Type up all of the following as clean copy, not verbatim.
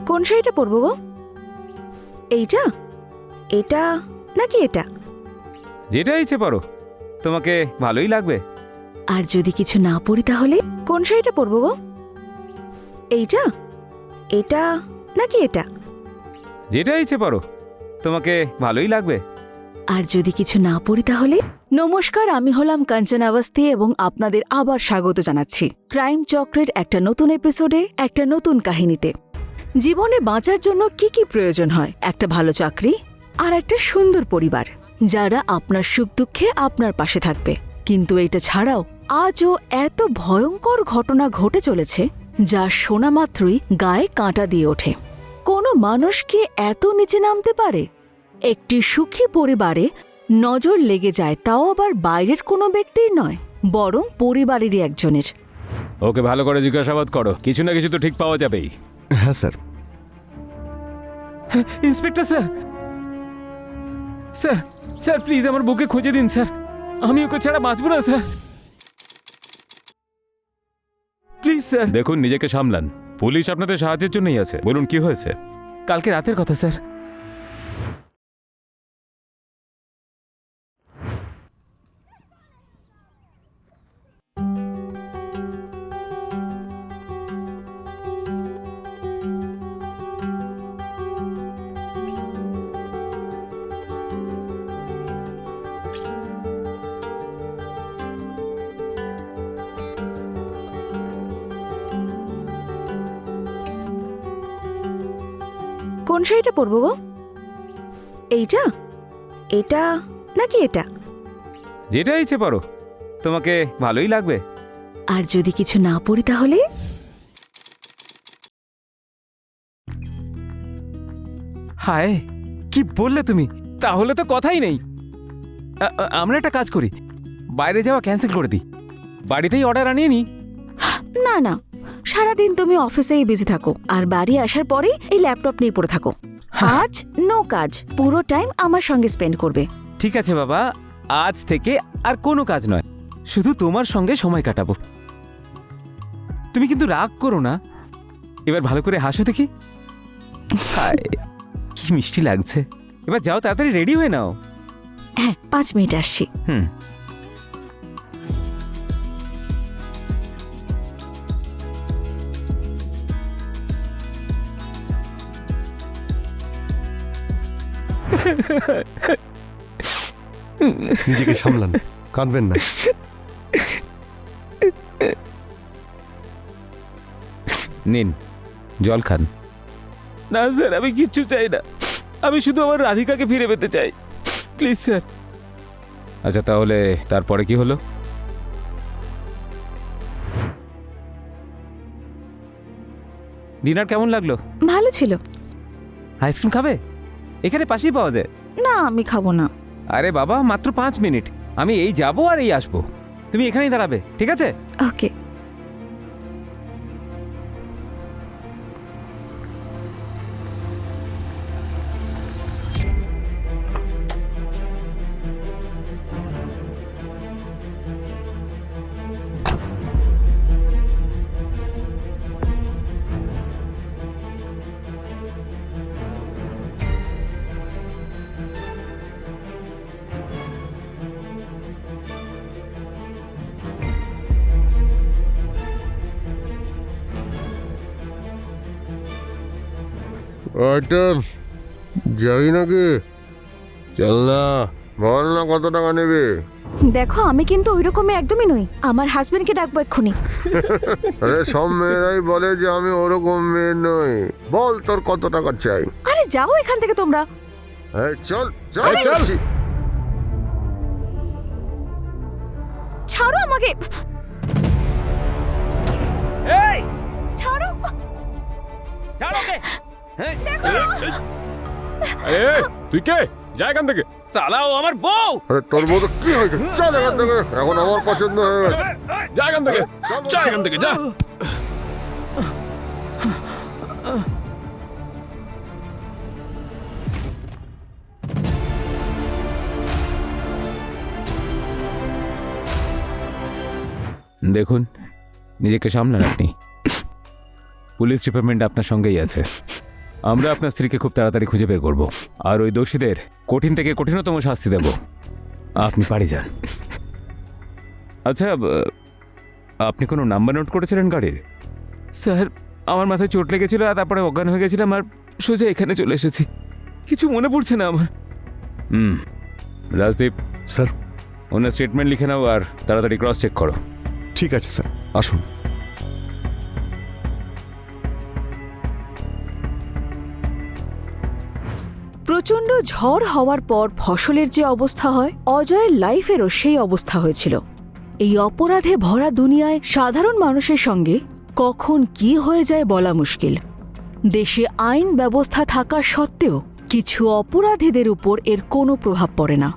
কোন শাড়িটা পরবো গো? এইটা, এটা নাকি এটা? যেটা ইচ্ছে পরো, তোমাকে ভালোই লাগবে। আর যদি কিছু না পরি তাহলে কোন শাড়িটা পরবো গো? এইটা, এটা নাকি এটা? যেটা ইচ্ছে পরো, তোমাকে ভালোই লাগবে। আর যদি কিছু না পরি তাহলে? নমস্কার, আমি হলাম কাঞ্চন আওয়াস্তি এবং আপনাদের আবার স্বাগত জানাচ্ছি ক্রাইম চক্রের একটা নতুন এপিসোডে, একটা নতুন কাহিনীতে। জীবনে বাঁচার জন্য কি কি প্রয়োজন হয়? একটা ভালো চাকরি আর একটা সুন্দর পরিবার, যারা আপনার সুখ দুঃখে আপনার পাশে থাকবে। কিন্তু এটা ছাড়াও আজও এত ভয়ঙ্কর ঘটনা ঘটে চলেছে যা শোনা মাত্রই গায়ে কাঁটা দিয়ে ওঠে। কোনো মানুষ কি এত নিচে নামতে পারে? একটি সুখী পরিবারে নজর লেগে যায়, তাও আবার বাইরের কোনো ব্যক্তির নয়, বরং পরিবারেরই একজনের। ওকে ভালো করে জিজ্ঞাসাবাদ করো, কিছু না কিছু তো ঠিক পাওয়া যাবেই। হ্যাঁ sir. Inspector sir, sir sir please আমার বুকে খুঁজে দিন স্যার, আমি ওকে ছাড়া বাঁচবো না স্যার, প্লিজ স্যার। দেখুন, নিজেকে সামলান, পুলিশ আপনাদের সাহায্যের জন্যই আছে। বলুন কি হয়েছে? কালকে রাতের কথা স্যার। কোন শাড়িটা পরবো গো? এইটা, এটা নাকি এটা? যেটা ইচ্ছে পরো, তোমাকে ভালোই লাগবে। আর যদি কিছু না পরি তাহলে? হায়, কি বললে তুমি? তাহলে তো কথাই নেই। আমরা একটা কাজ করি, বাইরে যাওয়া ক্যান্সেল করে দিই, বাড়িতেই অর্ডার আনিয়ে নি। না না, সারাদিন তুমি অফিসেই বিজি থাকো আর বাড়ি আসার পরেই এই ল্যাপটপ নিয়ে পড়ে থাকো। আজ নো কাজ, পুরো টাইম আমার সঙ্গে স্পেন্ড করবে। ঠিক আছে বাবা, আজ থেকে আর কোনো কাজ নয়, শুধু তোমার সঙ্গে সময় কাটাবো। তুমি কিন্তু রাগ করো না, এবার ভালো করে হাসো দেখি। হায়, কি মিষ্টি লাগছে। এবার যাও, তাড়াতাড়ি রেডি হয়ে নাও। হ্যাঁ, 5 মিনিট আসছি। হুম। নিজেকে সামলান, কাঁদবেন না। নিন, জল খান। না স্যার, আমি কিচ্ছু চাই না, আমি শুধু আমার রাধিকাকে ফিরে পেতে চাই, প্লিজ স্যার। আচ্ছা, তাহলে তারপরে কি হলো? ডিনার কেমন লাগলো? ভালো ছিল। আইসক্রিম খাবে? এখানে পাশেই পাওয়া যায়। না, আমি খাবো না। আরে বাবা, মাত্র 5 মিনিট, আমি এই যাবো আর এই আসবো, তুমি এখানেই দাঁড়াবে, ঠিক আছে? ওকে। আইটেম যাই নাকি? চল না, বল না কত টাকা নেবে? দেখো, আমি কিন্তু ওই রকমই একদমই নই, আমার হাজবেন্ডকে ডাকবো এক্ষুনি। আরে সব মেয়েরাই বলে যে আমি ওরকম মেয়ে নই। বল তোর কত টাকা চাই? আরে যাও এখান থেকে তোমরা। এই চল চল আরে চল। বলছি। ছাড়ো আমাকে, এই ছাড়ো। ছাড় ওকে। হ্যাঁ, আরে তুই কে? যা এখান থেকে। সালা, ও আমার বউ। আরে তোর বউ তো কি হয়েছে? চল এখান থেকে, এখন আমার পছন্দ হয়ে গেছে। যা এখান থেকে, যা এখান থেকে, যা। দেখুন, নিজেকে সামলান আপনি, পুলিশ ডিপার্টমেন্ট আপনার সঙ্গেই আছে। আমরা আপনার স্ত্রীকে খুব তাড়াতাড়ি খুঁজে বের করব আর ওই দোষীদের কঠিন থেকে কঠিনতম শাস্তি দেব। আপনি বাড়ি যান। আচ্ছা, আপনি কোনো নাম্বার নোট করেছিলেন গাড়ির? স্যার, আমার মাথায় চোট লেগেছিল আর তারপরে অজ্ঞান হয়ে গেছিলাম আর সোজা এখানে চলে এসেছি। কিছু মনে পড়ছে না আমার। রাজদীপ, স্যার ওনার স্টেটমেন্ট লিখে নাও আর তাড়াতাড়ি ক্রস চেক করো। ঠিক আছে স্যার, আসুন। প্রচণ্ড ঝড় হওয়ার পর ফসলের যে অবস্থা হয়, অজয়ের লাইফেরও সেই অবস্থা হয়েছিল। এই অপরাধে ভরা দুনিয়ায় সাধারণ মানুষের সঙ্গে কখন কি হয়ে যায় বলা মুশকিল। দেশে আইন ব্যবস্থা থাকা সত্ত্বেও কিছু অপরাধীদের উপর এর কোনো প্রভাব পড়ে না।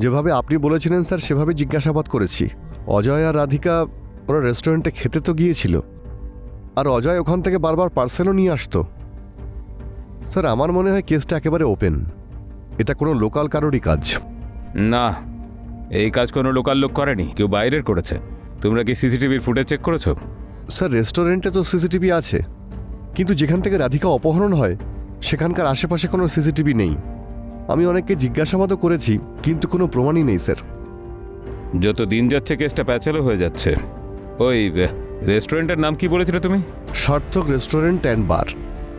যেভাবে আপনি বলেছিলেন স্যার সেভাবে জিজ্ঞাসাবাদ করেছি। অজয় আর রাধিকা ওরা রেস্টুরেন্টে খেতে তো গিয়েছিল, আর অজয় ওখান থেকে বারবার পার্সেলও নিয়ে আসতো। স্যার আমার মনে হয় কেসটা একেবারে ওপেন। এটা কোনো লোকাল কারোরই কাজ। না, এই কাজ কোনো লোকাল লোক করেনি, কেউ বাইরের করেছে। তোমরা কি সিসিটিভির ফুটেজ চেক করেছো? স্যার রেস্টুরেন্টে তো সিসিটিভি আছে, কিন্তু যেখান থেকে রাধিকা অপহরণ হয় সেখানকার আশেপাশে কোনো সিসিটিভি নেই। আমি অনেককে জিজ্ঞাসাবাদও করেছি, কিন্তু কোনো প্রমাণই নেই স্যার। যত দিন যাচ্ছে কেসটা প্যাচালো হয়ে যাচ্ছে। ওই রেস্টুরেন্টের নাম কি বলেছিলে তুমি? সার্থক রেস্টুরেন্ট অ্যান্ড বার।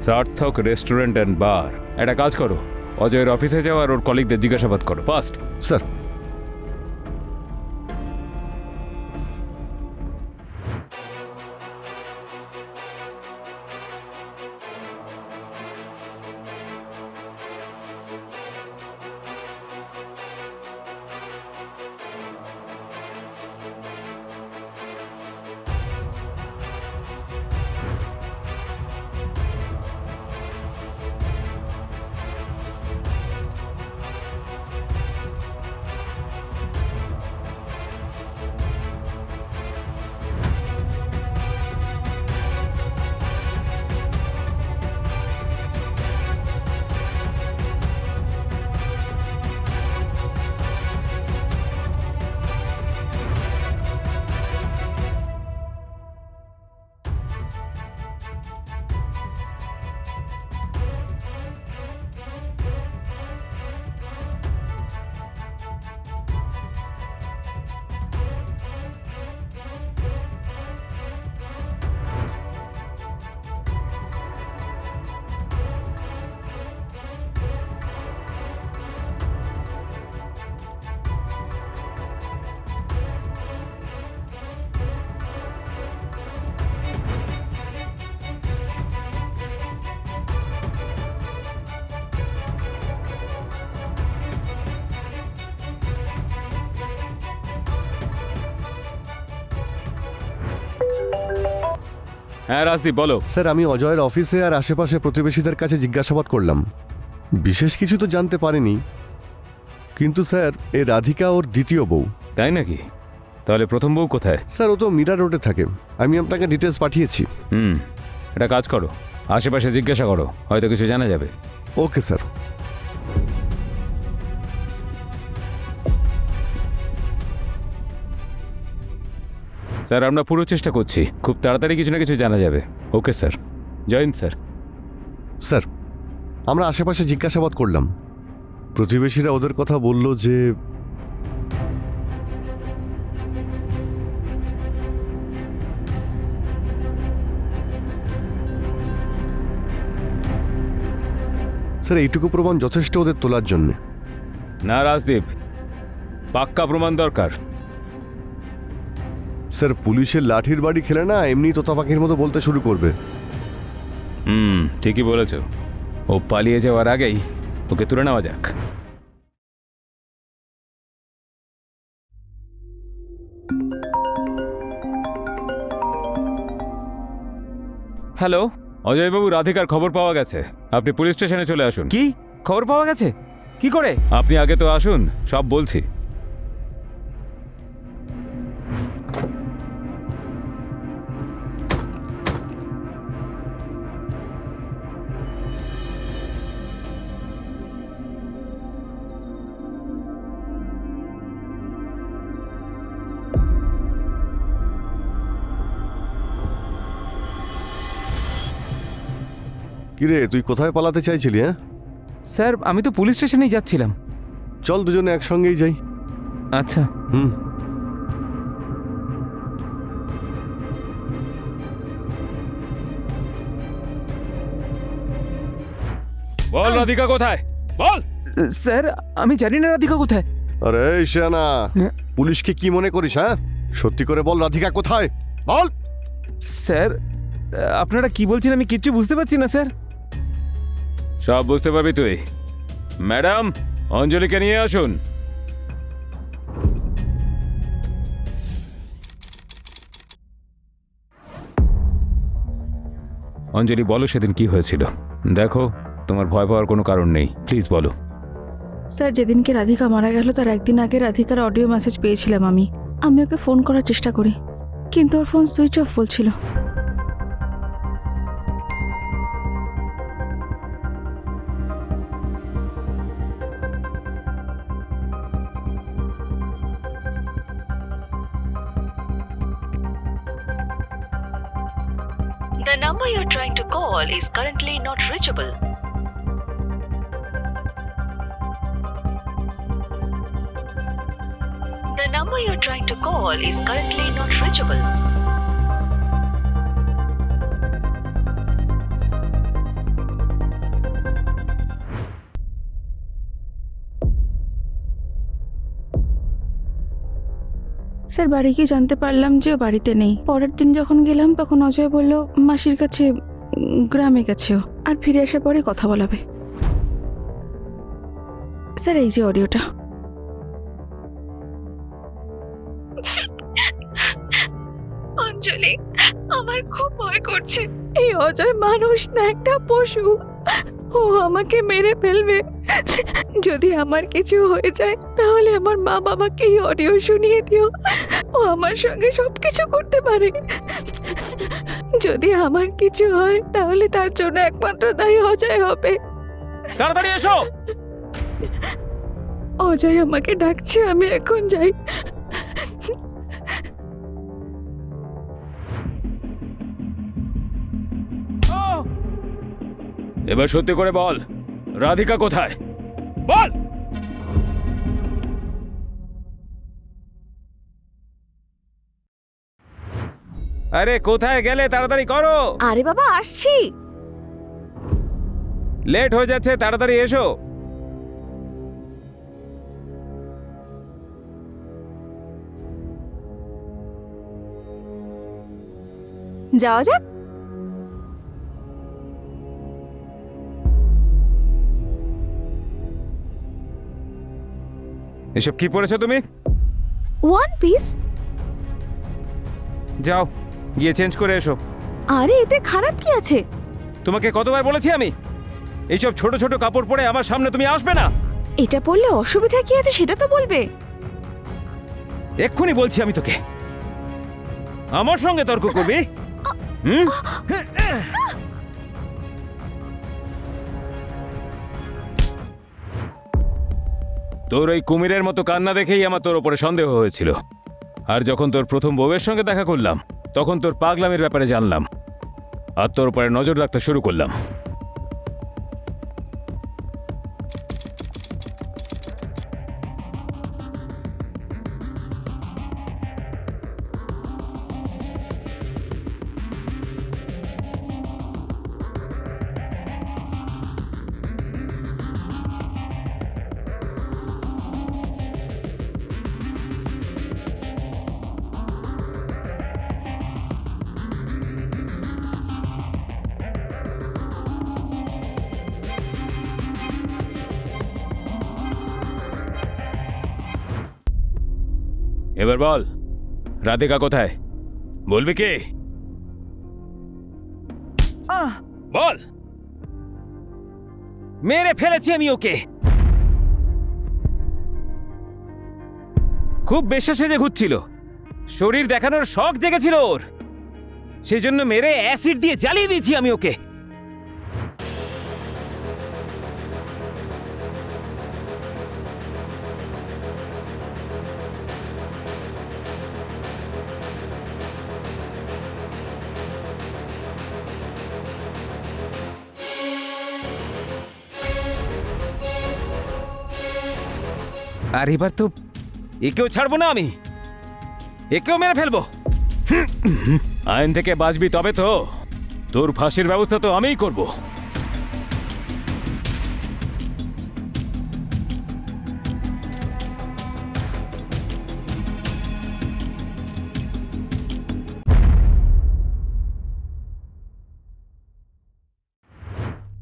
সার্থক রেস্টুরেন্ট অ্যান্ড বার। একটা কাজ করো, অজয়ের অফিসে যাও আর ওর কলিগদের জিজ্ঞাসাবাদ করো ফার্স্ট। স্যার হ্যাঁ রাজদীপ বলো। স্যার আমি অজয়ের অফিসে আর আশেপাশে প্রতিবেশীদের কাছে জিজ্ঞাসাবাদ করলাম, বিশেষ কিছু তো জানতে পারিনি। কিন্তু স্যার এ রাধিকা ওর দ্বিতীয় বউ। তাই নাকি? তাহলে প্রথম বউ কোথায়? স্যার ও তো মিরা রোডে থাকে, আমি আপনাকে ডিটেলস পাঠিয়েছি। এটা কাজ করো, আশেপাশে জিজ্ঞাসা করো, হয়তো কিছু জানা যাবে। Okay sir. স্যার আমরা পুরো চেষ্টা করছি, খুব তাড়াতাড়ি কিছু না কিছু জানা যাবে। ওকে স্যার, জয় হিন্দ স্যার। স্যার আমরা আশেপাশে জিজ্ঞাসাবাদ করলাম, প্রতিবেশীরা ওদের কথা বলল যে স্যার এইটুকু প্রমাণ যথেষ্ট ওদের তোলার জন্য। না রাজদীপ, পাক্কা প্রমাণ দরকার। স্যার পুলিশের লাঠির বাড়ি খেলে না এমনি তোতা পাখির মতো বলতে শুরু করবে। ঠিকই বলেছ, ও পালিয়ে যাওয়ার আগেই ওকে তুলে নেওয়া যাক। হ্যালো অজয়বাবু, রাধিকার খবর পাওয়া গেছে, আপনি পুলিশ স্টেশনে চলে আসুন। কি খবর পাওয়া গেছে? কি করে? আপনি আগে তো আসুন, সব বলছি। কিরে তুই কোথায় পালাতে চাইছিলি? হ্যাঁ স্যার আমি তো পুলিশ স্টেশনেই যাচ্ছিলাম। চল দুজনে একসঙ্গেই যাই। আচ্ছা। বল রাধিকা কোথায়, বল। স্যার আমি জানি না রাধিকা কোথায়। আরে শিয়ানা, হ্যাঁ? পুলিশকে কি মনে করিস? হ্যাঁ সত্যি করে বল, রাধিকা কোথায় বল। স্যার আপনারা কি বলছেন আমি কিচ্ছু বুঝতে পারছি না স্যার। সব বুঝতে পারবি তুই। ম্যাডাম অঞ্জলিকে নিয়ে আসুন। অঞ্জলি বলো সেদিন কি হয়েছিল। দেখো তোমার ভয় পাওয়ার কোনো কারণ নেই, প্লিজ বলো। স্যার যেদিনকে রাধিকা মারা গেল তার একদিন আগে রাধিকার অডিও মেসেজ পেয়েছিলাম আমি ওকে ফোন করার চেষ্টা করি, কিন্তু ওর ফোন সুইচ অফ বলছিল। The number you're trying to call is currently not reachable. The number you're trying to call is currently not reachable. Sir বাড়ি গিয়ে জানতে পারলাম যে ও বাড়িতে নেই। পরের দিন যখন গেলাম তখন অজয় বলল মাসির কাছে গ্রামে গেছে ও, আর ফিরে আসার পরে কথা বলাবে। স্যার এই যে অডিওটা। অঞ্জলি আমার খুব ভয় করছে, এই অজয় মানুষ না একটা পশু, ও আমাকে মেরে ফেলবে। যদি আমার কিছু হয়ে যায় তাহলে আমার মা বাবাকে এই অডিও শুনিয়ে দিও, ও আমার সঙ্গে সবকিছু করতে পারে। যদি আমার কিছু হয় তাহলে তার জন্য একমাত্র দায়ী অজয় হবে। তাড়াতাড়ি এসো। অজয় আমাকে ডাকছে, আমি এখন যাই। এবার সত্যি করে বল, রাধিকা কোথায় বল। আরে কোথায় গেলে, তাড়াতাড়ি করো। আরে বাবা আসছি। লেট হয়ে যাচ্ছে, তাড়াতাড়ি এসো। যাওয়া যাক। এসব কি পড়েছো তুমি? One piece? যাও গিয়ে চেঞ্জ করে এসো। আরে এতে খারাপ কি আছে? তোমাকে কতবার বলেছি আমি এইসব ছোট ছোট কাপড় পরে আমার সামনে তুমি আসবে না। এটা পরলে অসুবিধা কি আছে সেটা তো বলবে। এক্ষুনি বলছি আমি তোকে, আমার সঙ্গে তর্ক করবি? হুম? তোর ওই কুমিরের মতো কান্না দেখেই আমার তোর ওপরে সন্দেহ হয়েছিল। আর যখন তোর প্রথম বউয়ের সঙ্গে দেখা করলাম তখন তোর পাগলামির ব্যাপারে জানলাম আর তোর উপরে নজর রাখতে শুরু করলাম। এবার বল, রাধিকা কোথায়? বলবি কি? বল। মেরে ফেলেছি আমি ওকে। খুব বেশ্যা সেজে ঘুরছিল, শরীর দেখানোর শখ জেগেছিল ওর, সেই জন্য মেরে অ্যাসিড দিয়ে জ্বালিয়ে দিয়েছি আমি ওকে। আর এবার তো একেও ছাড়বো না আমি, একেও মেরে ফেলবো। আইন থেকে বাঁচবি তবে তো, তোর ফাঁসির ব্যবস্থা তো আমিই করব।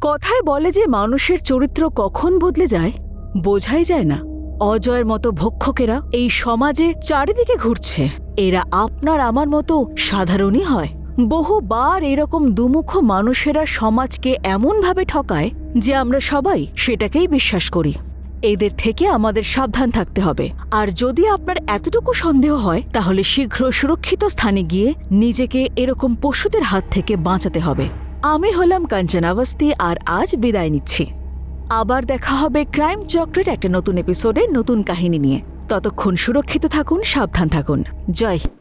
কথায় বলে যে মানুষের চরিত্র কখন বদলে যায় বোঝাই যায় না। অজয়ের মতো ভক্ষকেরা এই সমাজে চারিদিকে ঘুরছে। এরা আপনার আমার মতো সাধারণই হয়। বহুবার এরকম দুমুখ মানুষেরা সমাজকে এমনভাবে ঠকায় যে আমরা সবাই সেটাকেই বিশ্বাস করি। এদের থেকে আমাদের সাবধান থাকতে হবে। আর যদি আপনার এতটুকু সন্দেহ হয় তাহলে শীঘ্র সুরক্ষিত স্থানে গিয়ে নিজেকে এরকম পশুদের হাত থেকে বাঁচাতে হবে। আমি হলাম কাঞ্চন আওয়াস্তি আর আজ বিদায় নিচ্ছি। আবার দেখা হবে ক্রাইম চক্রের একটা নতুন এপিসোডে নতুন কাহিনী নিয়ে। ততক্ষণ সুরক্ষিত থাকুন, সাবধান থাকুন। জয় হিন্দ।